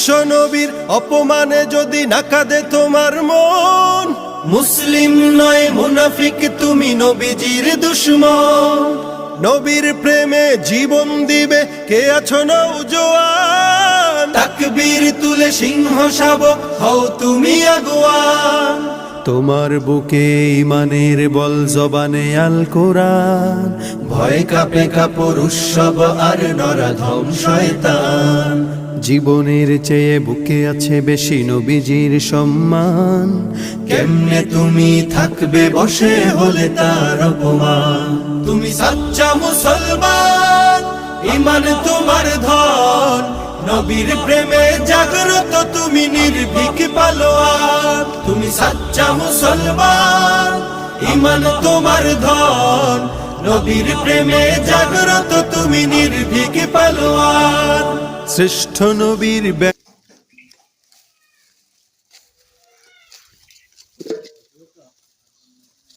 বিশ্ব নবীর অপমানে যদি না কাঁদে তোমার মন, মুসলিম নয় মুনাফিক তুমি নবীজির দুশমন। নবীর প্রেমে জীবন দিবে কে আছো নওজোয়ান, তাকবীর তুলে সিংহ শাবক হও তুমি আগুয়ান। তোমার বুকে ইমানের বল জবানে আল কোরআন, ভয় কাঁপে কাপড় উৎসব আর নরাধম শয়তান। জীবনের চেয়ে বুকে আছে বেশি নবীজির সম্মান, কেমনে তুমি থাকবে বসে হলে তার অপমান। তুমি সাচ্চা মুসলমান, ইমান তোমার ধন, নবীর প্রেমে জাগ্রত তুমি নির্ভীক পালোয়ান। তুমি সাচ্চা মুসলমান, ইমান তোমার ধন, নবীর প্রেমে জাগ্রত তুমি নির্ভীক পালোয়ান। শ্রেষ্ঠ নবীর